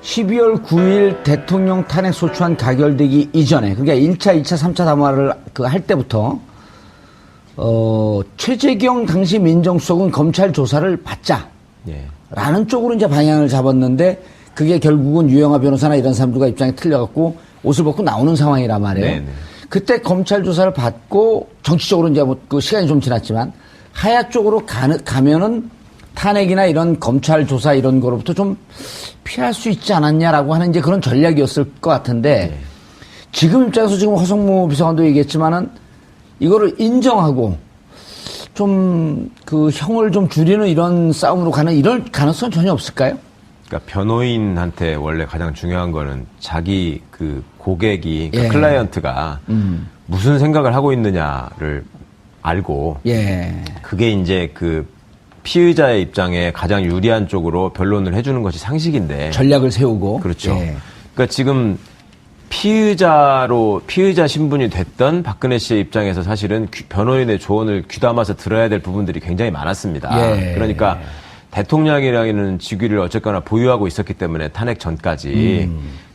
12월 9일 대통령 탄핵 소추안 가결되기 이전에, 그러니까 1차, 2차, 3차 담화를 할 때부터 최재경 당시 민정수석은 검찰 조사를 받자. 예. 라는 쪽으로 이제 방향을 잡았는데, 그게 결국은 유영하 변호사나 이런 사람들과 입장이 틀려갖고 옷을 벗고 나오는 상황이란 말이에요. 네네. 그때 검찰 조사를 받고 정치적으로 이제 뭐 그 시간이 좀 지났지만 하야 쪽으로 가면은 탄핵이나 이런 검찰 조사 이런 거로부터 좀 피할 수 있지 않았냐라고 하는 이제 그런 전략이었을 것 같은데, 네. 지금 입장에서 지금 허성무 비서관도 얘기했지만은 이거를 인정하고 좀 그 형을 좀 줄이는 이런 싸움으로 가는 이런 가능성 전혀 없을까요? 그러니까 변호인한테 원래 가장 중요한 거는 자기 그 고객이, 그러니까 클라이언트가 무슨 생각을 하고 있느냐를 알고, 그게 이제 그 피의자의 입장에 가장 유리한 쪽으로 변론을 해주는 것이 상식인데, 전략을 세우고. 그렇죠. 그러니까 지금 피의자 신분이 됐던 박근혜 씨의 입장에서 사실은 변호인의 조언을 귀담아서 들어야 될 부분들이 굉장히 많았습니다. 그러니까 대통령이라는 직위를 어쨌거나 보유하고 있었기 때문에 탄핵 전까지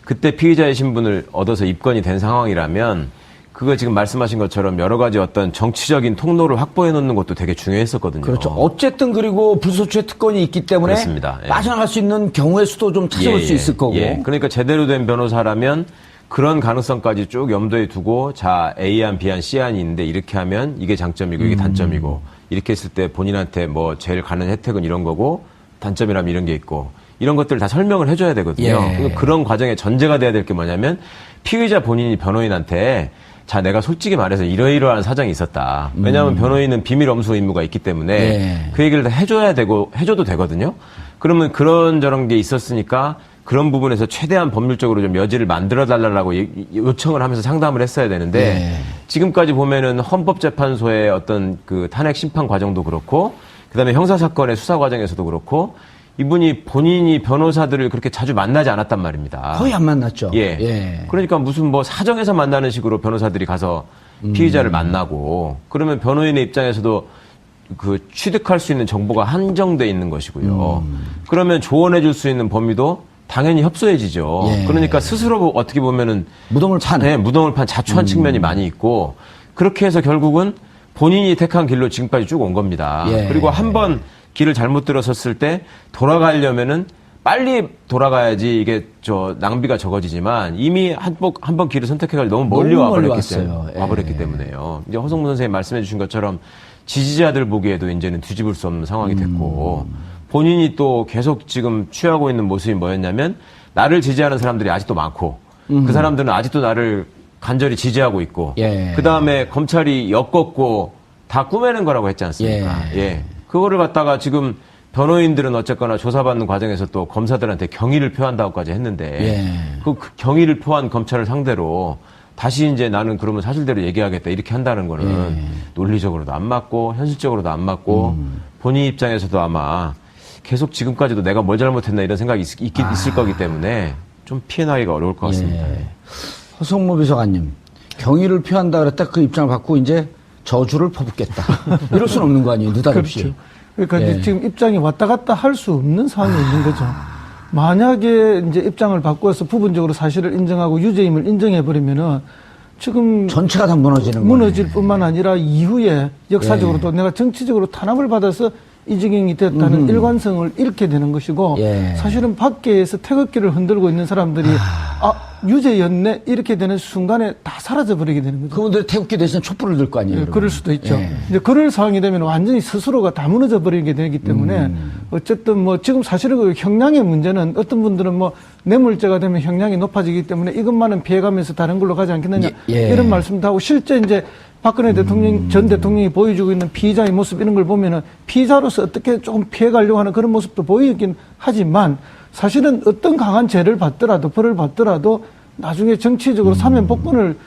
그때 피의자의 신분을 얻어서 입건이 된 상황이라면 그거 지금 말씀하신 것처럼 여러 가지 어떤 정치적인 통로를 확보해 놓는 것도 되게 중요했었거든요. 그렇죠. 어쨌든 그리고 불소추의 특권이 있기 때문에 그렇습니다. 빠져나갈 수 있는 경우의 수도 좀 찾아볼 수 있을 거고. 그러니까 제대로 된 변호사라면 그런 가능성까지 쭉 염두에 두고, 자, A안, B안, C안이 있는데 이렇게 하면 이게 장점이고 이게 단점이고, 이렇게 했을 때 본인한테 뭐 제일 가는 혜택은 이런 거고, 단점이라면 이런 게 있고, 이런 것들을 다 설명을 해줘야 되거든요. 그런 과정에 전제가 돼야 될 게 뭐냐면, 피의자 본인이 변호인한테 자, 내가 솔직히 말해서 이러이러한 사정이 있었다. 왜냐하면 변호인은 비밀 엄수 의무가 있기 때문에 그 얘기를 다 해줘도 되거든요. 그러면 그런저런 게 있었으니까 그런 부분에서 최대한 법률적으로 좀 여지를 만들어 달라고 요청을 하면서 상담을 했어야 되는데, 지금까지 보면은 헌법재판소의 어떤 그 탄핵 심판 과정도 그렇고, 그 다음에 형사사건의 수사 과정에서도 그렇고, 이분이 본인이 변호사들을 그렇게 자주 만나지 않았단 말입니다. 거의 안 만났죠. 그러니까 무슨 뭐 사정에서 만나는 식으로 변호사들이 가서 피의자를 만나고, 그러면 변호인의 입장에서도 그 취득할 수 있는 정보가 한정돼 있는 것이고요. 그러면 조언해 줄 수 있는 범위도 당연히 협소해지죠. 그러니까 스스로 어떻게 보면은 무덤을 판 자초한 측면이 많이 있고, 그렇게 해서 결국은 본인이 택한 길로 지금까지 쭉 온 겁니다. 그리고 한번 길을 잘못 들어섰을 때 돌아가려면은 빨리 돌아가야지 이게 낭비가 적어지지만, 이미 한 번 길을 선택해가지고 너무 멀리 와버렸기 때문에요. 이제 허성무 선생님 말씀해 주신 것처럼 지지자들 보기에도 이제는 뒤집을 수 없는 상황이 됐고, 본인이 또 계속 지금 취하고 있는 모습이 뭐였냐면, 나를 지지하는 사람들이 아직도 많고, 그 사람들은 아직도 나를 간절히 지지하고 있고, 그 다음에 검찰이 엮었고 다 꾸며낸 거라고 했지 않습니까? 그거를 갖다가 지금 변호인들은 어쨌거나 조사받는 과정에서 또 검사들한테 경의를 표한다고까지 했는데, 그 경의를 표한 검찰을 상대로 다시 이제 나는 그러면 사실대로 얘기하겠다 이렇게 한다는 거는 논리적으로도 안 맞고 현실적으로도 안 맞고, 본인 입장에서도 아마 계속 지금까지도 내가 뭘 잘못했나 이런 생각이 있을 거기 때문에 좀 피해나기가 어려울 것 같습니다. 허성무 비서관님, 경의를 표한다 그랬다 그 입장을 받고 이제 저주를 퍼붓겠다. 이럴 수는 없는 거 아니에요, 느닷없이. 그렇죠. 그러니까 이제 지금 입장이 왔다 갔다 할 수 없는 상황이 있는 거죠. 만약에 이제 입장을 바꿔서 부분적으로 사실을 인정하고 유죄임을 인정해버리면은 지금 전체가 다 무너질 뿐만 아니라 이후에 역사적으로도 내가 정치적으로 탄압을 받아서 이 지경이 됐다는 일관성을 잃게 되는 것이고, 사실은 밖에서 태극기를 흔들고 있는 사람들이 유죄였네 이렇게 되는 순간에 다 사라져버리게 되는 거죠. 그분들이 태극기 대신 촛불을 들 거 아니에요. 그럴 수도 있죠. 이제 그럴 상황이 되면 완전히 스스로가 다 무너져 버리게 되기 때문에 어쨌든 뭐 지금 사실은 그 형량의 문제는 어떤 분들은 뭐 뇌물죄가 되면 형량이 높아지기 때문에 이것만은 피해가면서 다른 걸로 가지 않겠느냐 이런 말씀도 하고, 실제 이제 박근혜 대통령, 전 대통령이 보여주고 있는 피의자의 모습 이런 걸 보면은 피의자로서 어떻게 조금 피해가려고 하는 그런 모습도 보이긴 하지만, 사실은 어떤 강한 죄를 받더라도, 벌을 받더라도 나중에 정치적으로 사면 복권을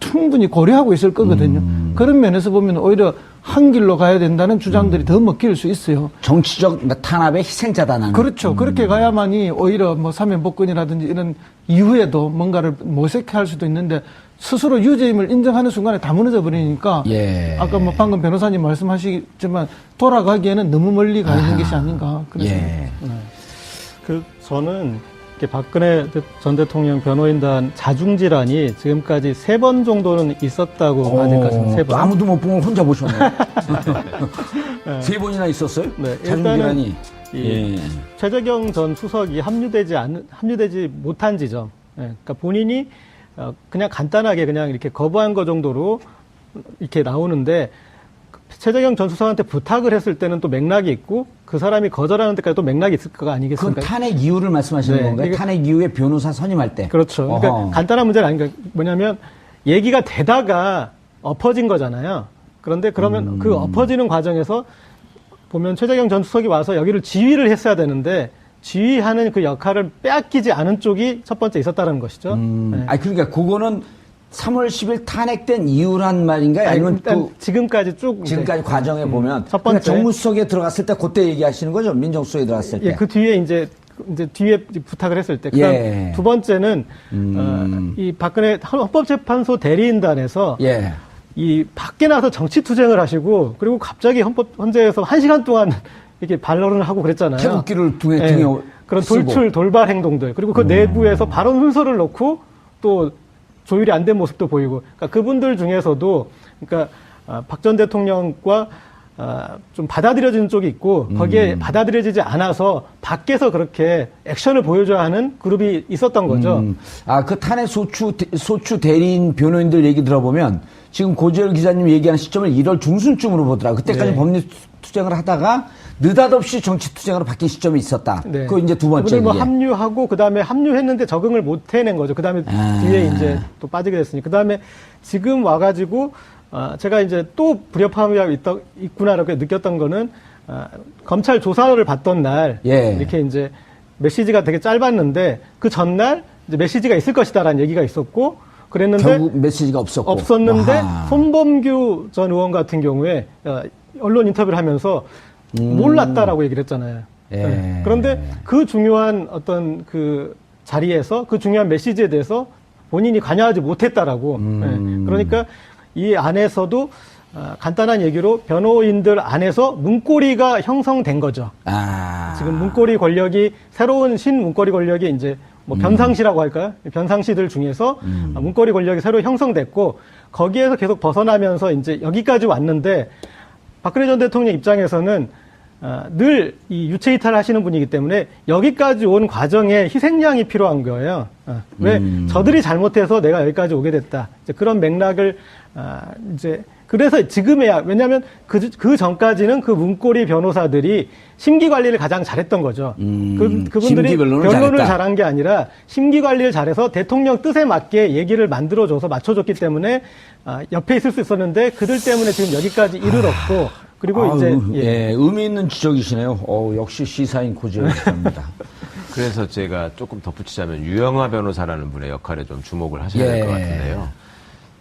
충분히 고려하고 있을 거거든요. 그런 면에서 보면 오히려 한 길로 가야 된다는 주장들이 더 먹힐 수 있어요. 정치적 탄압의 희생자다 나는. 그렇죠. 그렇게 가야만이 오히려 뭐 사면 복권이라든지 이런 이후에도 뭔가를 모색할 수도 있는데, 스스로 유죄임을 인정하는 순간에 다 무너져 버리니까 아까 뭐 방금 변호사님 말씀하시지만 돌아가기에는 너무 멀리 가 있는 것이 아닌가 그래서 저는 이렇게 박근혜 전 대통령 변호인단 자중질환이 지금까지 3번 정도는 있었다고 봐야 될 것 같습니다. 3번. 아무도 못 본 걸 혼자 보셨네. 3번이나 있었어요? 네, 자중질환이. 최재경 전 수석이 합류되지 못한 지점. 그러니까 본인이 그냥 간단하게 그냥 이렇게 거부한 거 정도로 이렇게 나오는데 최재경 전 수석한테 부탁을 했을 때는 또 맥락이 있고 그 사람이 거절하는 데까지 또 맥락이 있을 거 그건 아니겠습니까? 탄핵 이유를 말씀하시는 건가요? 탄핵 이후에 변호사 선임할 때. 그렇죠. 그러니까 간단한 문제는 아니니까 뭐냐면 얘기가 되다가 엎어진 거잖아요. 그런데 그러면 그 엎어지는 과정에서 보면 최재경 전 수석이 와서 여기를 지휘를 했어야 되는데 지휘하는 그 역할을 빼앗기지 않은 쪽이 첫 번째 있었다는 것이죠. 네. 아니, 그러니까 그거는 3월 10일 탄핵된 이유란 말인가요? 아니면 일단 지금까지 쭉 지금까지 과정에 보면 첫 번째 그러니까 정무수석에 들어갔을 때 그때 얘기하시는 거죠? 민정수석에 들어갔을 때. 예, 그 뒤에 이제 뒤에 부탁을 했을 때. 그다음 예. 두 번째는 이 박근혜 헌법재판소 대리인단에서 이 밖에 나서 정치 투쟁을 하시고 그리고 갑자기 헌재에서 1시간 동안 이렇게 반론을 하고 그랬잖아요. 태극기를 등에 그런 쓰고. 돌출 돌발 행동들 그리고 그 내부에서 발언 순서를 놓고 또 조율이 안 된 모습도 보이고 그러니까 그분들 중에서도 그러니까 박 전 대통령과 좀 받아들여지는 쪽이 있고 거기에 받아들여지지 않아서 밖에서 그렇게 액션을 보여줘야 하는 그룹이 있었던 거죠. 그 탄핵 소추 대리인 변호인들 얘기 들어보면 지금 고재열 기자님 얘기하는 시점을 1월 중순쯤으로 보더라. 그때까지 네. 법리 투쟁을 하다가 느닷없이 정치 투쟁으로 바뀐 시점이 있었다. 네. 그거 이제 두 번째. 뭐 합류하고 그다음에 합류했는데 적응을 못 해낸 거죠. 그다음에 뒤에 이제 또 빠지게 됐으니. 그다음에 지금 와가지고 제가 이제 또 불협화음이 있구나라고 느꼈던 거는 검찰 조사를 받던 날 이렇게 이제 메시지가 되게 짧았는데 그 전날 이제 메시지가 있을 것이다라는 얘기가 있었고 그랬는데 결국 메시지가 없었는데 아하. 손범규 전 의원 같은 경우에 언론 인터뷰를 하면서 몰랐다라고 얘기를 했잖아요. 네. 그런데 그 중요한 어떤 그 자리에서 그 중요한 메시지에 대해서 본인이 관여하지 못했다라고. 네. 그러니까 이 안에서도 간단한 얘기로 변호인들 안에서 문고리가 형성된 거죠. 지금 문고리 권력이 새로운 신문고리 권력이 이제 뭐 변상시라고 할까요? 변상시들 중에서 문고리 권력이 새로 형성됐고 거기에서 계속 벗어나면서 이제 여기까지 왔는데 박근혜 전 대통령 입장에서는 늘 이 유체 이탈을 하시는 분이기 때문에 여기까지 온 과정에 희생양이 필요한 거예요. 왜 저들이 잘못해서 내가 여기까지 오게 됐다. 이제 그런 맥락을 이제 그래서 지금에야 왜냐하면 그 전까지는 그 문고리 변호사들이 심기 관리를 가장 잘했던 거죠. 그분들이 변론을 잘한 게 아니라 심기 관리를 잘해서 대통령 뜻에 맞게 얘기를 만들어줘서 맞춰줬기 때문에 옆에 있을 수 있었는데 그들 때문에 지금 여기까지 이르렀고 그리고 이제 의미 있는 지적이시네요. 역시 시사인 고재열 기자입니다. 그래서 제가 조금 덧붙이자면 유영하 변호사라는 분의 역할에 좀 주목을 하셔야 될 것 같은데요.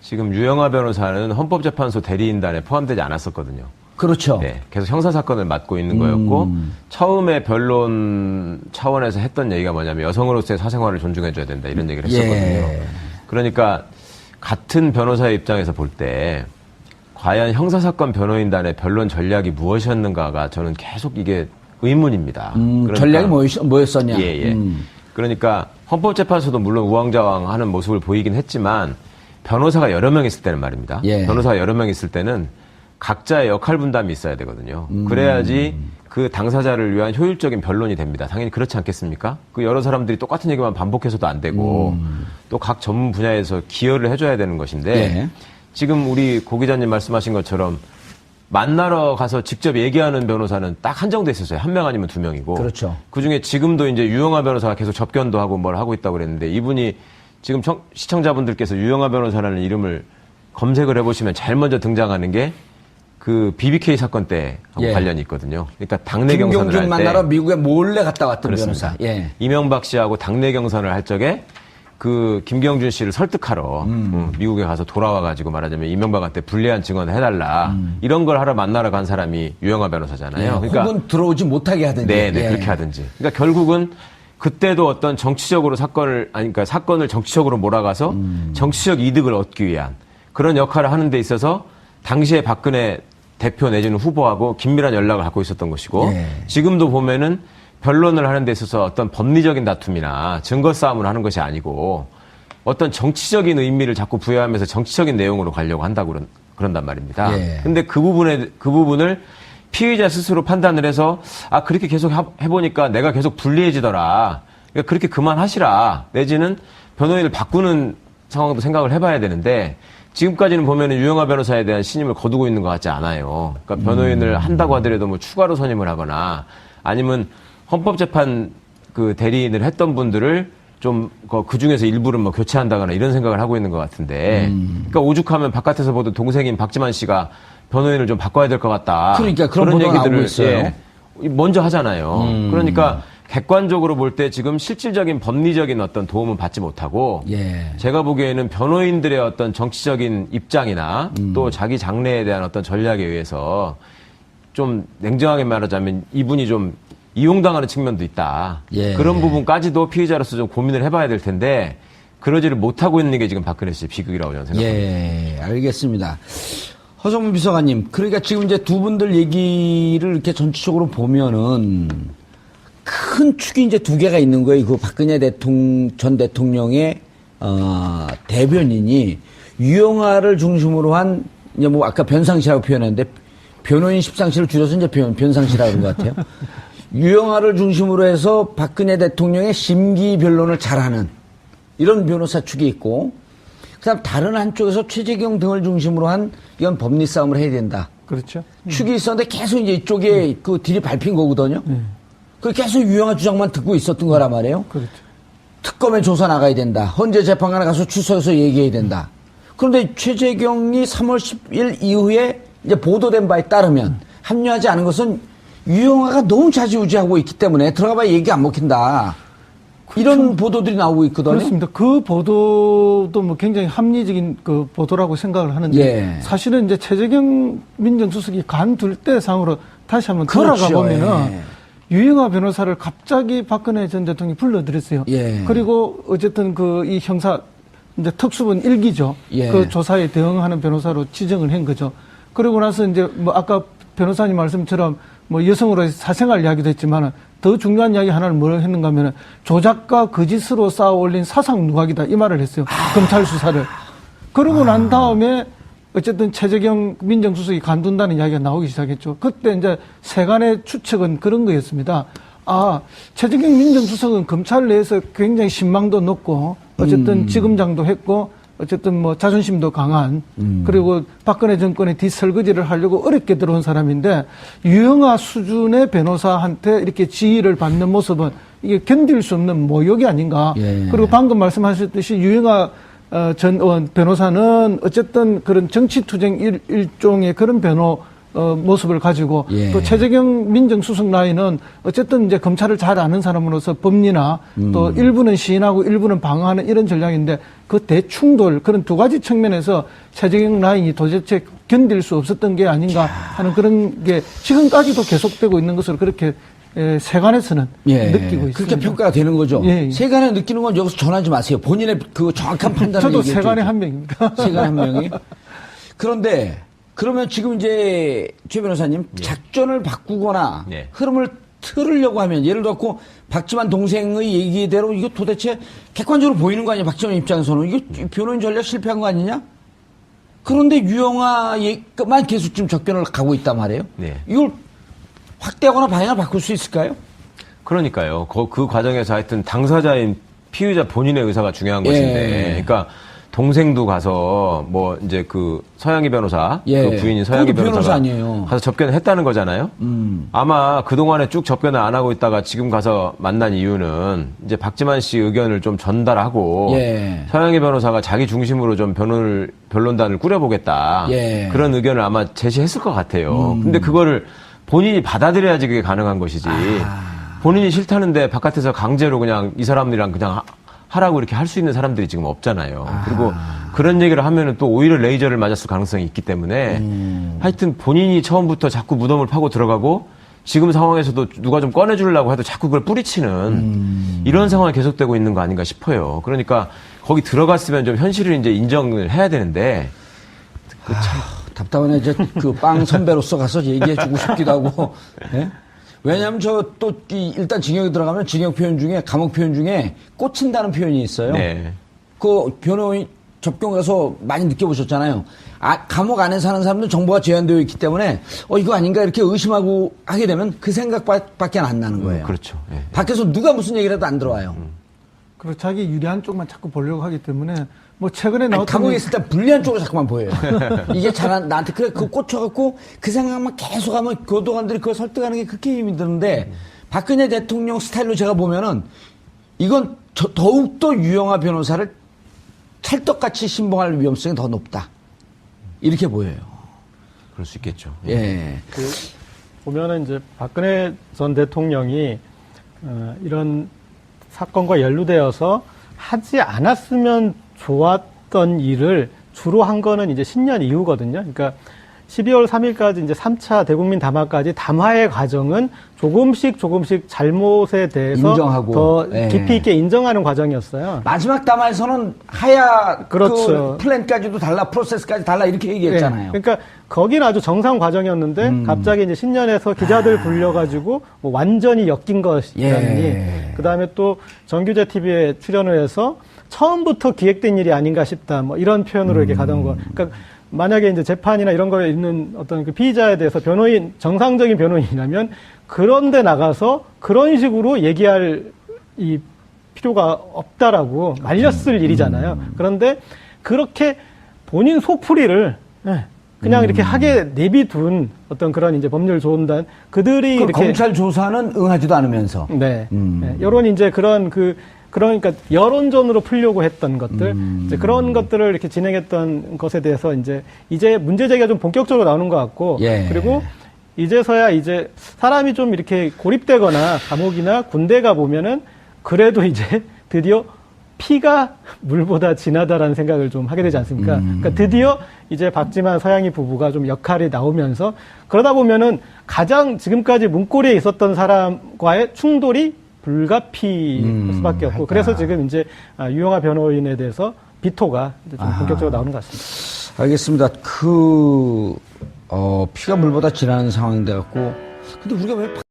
지금 유영하 변호사는 헌법재판소 대리인단에 포함되지 않았었거든요. 그렇죠. 네, 계속 형사사건을 맡고 있는 거였고 처음에 변론 차원에서 했던 얘기가 뭐냐면 여성으로서의 사생활을 존중해줘야 된다 이런 얘기를 했었거든요. 그러니까 같은 변호사의 입장에서 볼 때 과연 형사사건 변호인단의 변론 전략이 무엇이었는가가 저는 계속 이게 의문입니다. 그러니까, 전략이 뭐였었냐. 그러니까 헌법재판소도 물론 우왕좌왕하는 모습을 보이긴 했지만 변호사가 여러 명 있을 때는 말입니다. 변호사가 여러 명 있을 때는 각자의 역할 분담이 있어야 되거든요. 그래야지 그 당사자를 위한 효율적인 변론이 됩니다. 당연히 그렇지 않겠습니까? 그 여러 사람들이 똑같은 얘기만 반복해서도 안 되고 또 각 전문 분야에서 기여를 해줘야 되는 것인데 지금 우리 고 기자님 말씀하신 것처럼 만나러 가서 직접 얘기하는 변호사는 딱 한정돼 있었어요. 1명 아니면 2명이고. 그렇죠. 그중에 지금도 이제 유영하 변호사가 계속 접견도 하고 뭘 하고 있다고 그랬는데 이분이 지금 시청자분들께서 유영하 변호사라는 이름을 검색을 해보시면 제일 먼저 등장하는 게 그 BBK 사건 때하고 관련이 있거든요. 그러니까 당내 경선을 할 때. 김경준 만나러 미국에 몰래 갔다 왔던 그렇습니다. 변호사. 이명박 씨하고 당내 경선을 할 적에 그 김경준 씨를 설득하러 미국에 가서 돌아와가지고 말하자면 이명박한테 불리한 증언을 해달라 이런 걸 하러 만나러 간 사람이 유영하 변호사잖아요. 그러니까 혹은 들어오지 못하게 하든지. 그렇게 하든지. 그러니까 결국은 그때도 어떤 정치적으로 그러니까 사건을 정치적으로 몰아가서 정치적 이득을 얻기 위한 그런 역할을 하는 데 있어서 당시에 박근혜 대표 내지는 후보하고 긴밀한 연락을 갖고 있었던 것이고 지금도 보면은 변론을 하는 데 있어서 어떤 법리적인 다툼이나 증거 싸움을 하는 것이 아니고 어떤 정치적인 의미를 자꾸 부여하면서 정치적인 내용으로 가려고 한다고 그런단 말입니다. 예. 근데 그 부분을 피의자 스스로 판단을 해서 아 그렇게 계속 해보니까 내가 계속 불리해지더라. 그러니까 그렇게 그만하시라. 내지는 변호인을 바꾸는 상황도 생각을 해봐야 되는데 지금까지는 보면은 유영하 변호사에 대한 신임을 거두고 있는 것 같지 않아요. 그러니까 변호인을 한다고 하더라도 뭐 추가로 선임을 하거나 아니면 헌법재판 그 대리인을 했던 분들을 좀 그 중에서 일부를 뭐 교체한다거나 이런 생각을 하고 있는 것 같은데 그러니까 오죽하면 바깥에서 보던 동생인 박지만 씨가 변호인을 좀 바꿔야 될 것 같다. 그러니까 그런 보도가 나오고 있어요. 예, 먼저 하잖아요. 그러니까 객관적으로 볼 때 지금 실질적인 법리적인 어떤 도움은 받지 못하고 예. 제가 보기에는 변호인들의 어떤 정치적인 입장이나 또 자기 장래에 대한 어떤 전략에 의해서 좀 냉정하게 말하자면 이분이 좀 이용당하는 측면도 있다. 예. 그런 부분까지도 피의자로서 좀 고민을 해봐야 될 텐데 그러지를 못하고 있는 게 지금 박근혜 씨의 비극이라고 저는 생각합니다. 예, 알겠습니다. 허성문 비서관님, 그러니까 지금 이제 두 분들 얘기를 이렇게 전체적으로 보면은 큰 축이 이제 두 개가 있는 거예요. 그 박근혜 전 대통령의 대변인이 유영하를 중심으로 한 이제 뭐 아까 변상시라고 표현했는데 변호인 십상시를 줄여서 이제 변상시라고 그런 것 같아요. 유영하를 중심으로 해서 박근혜 대통령의 심기 변론을 잘하는 이런 변호사 축이 있고, 그다음 다른 한쪽에서 최재경 등을 중심으로 한 이건 법리 싸움을 해야 된다. 그렇죠. 축이 있었는데 계속 이제 이쪽에 그 딜이 밟힌 거거든요. 그 계속 유영하 주장만 듣고 있었던 거란 말이에요. 그렇죠. 특검에 조사 나가야 된다. 헌재 재판관에 가서 출석해서 얘기해야 된다. 그런데 최재경이 3월 10일 이후에 이제 보도된 바에 따르면 합류하지 않은 것은 유영하가 너무 좌지우지하고 있기 때문에 들어가봐야 얘기 안 먹힌다. 이런 보도들이 나오고 있거든요. 그렇습니다. 그 보도도 뭐 굉장히 합리적인 그 보도라고 생각을 하는데 예. 사실은 이제 최재경 민정수석이 간둘 때 상으로 다시 한번 그렇죠. 돌아가 보면은 예. 유영하 변호사를 갑자기 박근혜 전 대통령이 불러들였어요. 예. 그리고 어쨌든 그 이 형사 이제 특수본 1기죠. 예. 그 조사에 대응하는 변호사로 지정을 한 거죠. 그리고 나서 이제 뭐 아까 변호사님 말씀처럼 뭐 여성으로의 사생활 이야기도 했지만은 더 중요한 이야기 하나를 뭘 했는가 하면은 조작과 거짓으로 쌓아 올린 사상 누각이다 이 말을 했어요. 검찰 수사를. 그러고 난 다음에 어쨌든 최재경 민정수석이 간둔다는 이야기가 나오기 시작했죠. 그때 이제 세간의 추측은 그런 거였습니다. 아, 최재경 민정수석은 검찰 내에서 굉장히 신망도 높고 어쨌든 지검장도 했고 어쨌든 뭐 자존심도 강한 그리고 박근혜 정권의 뒷설거지를 하려고 어렵게 들어온 사람인데 유영하 수준의 변호사한테 이렇게 지휘를 받는 모습은 이게 견딜 수 없는 모욕이 아닌가. 예. 그리고 방금 말씀하셨듯이 유영하 전 변호사는 어쨌든 그런 정치투쟁 일종의 그런 모습을 가지고 예. 또 최재경 민정수석 라인은 어쨌든 이제 검찰을 잘 아는 사람으로서 법리나 또 일부는 시인하고 일부는 방어하는 이런 전략인데 그 대충돌 그런 두 가지 측면에서 최재경 라인이 도대체 견딜 수 없었던 게 아닌가 하는 그런 게 지금까지도 계속되고 있는 것으로 그렇게 세간에서는 예. 느끼고 있습니다. 그렇게 평가가 되는 거죠. 예. 세간에 느끼는 건 여기서 전하지 마세요. 본인의 그 정확한 판단을 저도 얘기해 세간의 줘야죠. 한 명입니다. 세간의 한 명이. 그런데 그러면 지금 이제 최 변호사님 작전을 바꾸거나 예. 흐름을 틀으려고 하면 예를 들어 박지만 동생의 얘기대로 이거 도대체 객관적으로 보이는 거 아니야? 박지만 입장에서는 이거 변호인 전략 실패한 거 아니냐? 그런데 유영하만 계속 지금 접견을 가고 있단 말이에요. 네. 이걸 확대하거나 방향을 바꿀 수 있을까요? 그러니까요. 그 과정에서 하여튼 당사자인 피의자 본인의 의사가 중요한 예. 것인데, 그러니까 동생도 가서 뭐 이제 그 서양희 변호사, 예. 그 부인인 서양희 그것도 변호사 변호사가 아니에요. 가서 접견을 했다는 거잖아요. 아마 그 동안에 쭉 접견을 안 하고 있다가 지금 가서 만난 이유는 이제 박지만 씨 의견을 좀 전달하고 예. 서양희 변호사가 자기 중심으로 좀 변론단을 꾸려보겠다. 예. 그런 의견을 아마 제시했을 것 같아요. 근데 그거를 본인이 받아들여야지 그게 가능한 것이지. 본인이 싫다는데 바깥에서 강제로 그냥 이 사람들이랑 그냥 하라고 이렇게 할 수 있는 사람들이 지금 없잖아요. 그리고 그런 얘기를 하면은 또 오히려 레이저를 맞았을 가능성이 있기 때문에 하여튼 본인이 처음부터 자꾸 무덤을 파고 들어가고 지금 상황에서도 누가 좀 꺼내주려고 해도 자꾸 그걸 뿌리치는 이런 상황이 계속되고 있는 거 아닌가 싶어요. 그러니까 거기 들어갔으면 좀 현실을 이제 인정을 해야 되는데 답답하네. 이제 그 빵 선배로서 가서 얘기해주고 싶기도 하고. 예? 왜냐하면 일단 징역에 들어가면 징역 표현 중에 감옥 표현 중에 꽂힌다는 표현이 있어요. 네. 그 변호인 접경 가서 많이 느껴보셨잖아요. 감옥 안에 사는 사람들은 정보가 제한되어 있기 때문에 이거 아닌가 이렇게 의심하고 하게 되면 그 생각밖에 안 나는 거예요. 그렇죠. 예. 밖에서 누가 무슨 얘기를 해도 안 들어와요. 그리고 자기 유리한 쪽만 자꾸 보려고 하기 때문에 뭐 최근에 아니, 나왔던 감옥에 있을 때 불리한 쪽으로 자꾸만 보여요. 이게 나한테 그래 그거 꽂혀갖고 그 생각만 계속하면 교도관들이 그걸 설득하는 게 그렇게 힘이 드는데 박근혜 대통령 스타일로 제가 보면은 이건 더욱더 유영하 변호사를 찰떡같이 신봉할 위험성이 더 높다. 이렇게 보여요. 그럴 수 있겠죠. 예. 보면은 이제 박근혜 전 대통령이 이런 사건과 연루되어서 하지 않았으면 좋았던 일을 주로 한 거는 이제 신년 이후거든요. 그러니까 12월 3일까지 이제 3차 대국민 담화까지 담화의 과정은 조금씩 잘못에 대해서 인정하고, 더 예. 깊이 있게 인정하는 과정이었어요. 마지막 담화에서는 하야 그렇죠. 그 플랜까지도 달라 프로세스까지 달라 이렇게 얘기했잖아요. 예. 그러니까 거기는 아주 정상 과정이었는데 갑자기 이제 신년에서 기자들 불려가지고 뭐 완전히 엮인 것이라니. 예. 그다음에 또 정규제 TV에 출연을 해서 처음부터 기획된 일이 아닌가 싶다. 뭐 이런 표현으로 이렇게 가던 거. 그러니까 만약에 이제 재판이나 이런 거에 있는 어떤 그 피의자에 대해서 정상적인 변호인이라면 그런데 나가서 그런 식으로 얘기할 이 필요가 없다라고 말렸을 일이잖아요. 그런데 그렇게 본인 속풀이를 그냥 이렇게 하게 내비둔 어떤 그런 이제 법률 조언단 그들이 이렇게 검찰 조사는 응하지도 않으면서. 네. 여론 이제 그러니까 여론전으로 풀려고 했던 것들, 이제 그런 것들을 이렇게 진행했던 것에 대해서 이제 문제 제기가 좀 본격적으로 나오는 것 같고, 예. 그리고 이제서야 이제 사람이 좀 이렇게 고립되거나 감옥이나 군대 가 보면은 그래도 이제 드디어 피가 물보다 진하다라는 생각을 좀 하게 되지 않습니까? 그러니까 드디어 이제 박지만 서양희 부부가 좀 역할이 나오면서 그러다 보면은 가장 지금까지 문고리에 있었던 사람과의 충돌이 불가피할 수밖에 없고 그래서 지금 이제 유영하 변호인에 대해서 비토가 좀 본격적으로 나오는 것 같습니다. 알겠습니다. 피가 물보다 진한 상황이 돼갖고 근데 우리가 왜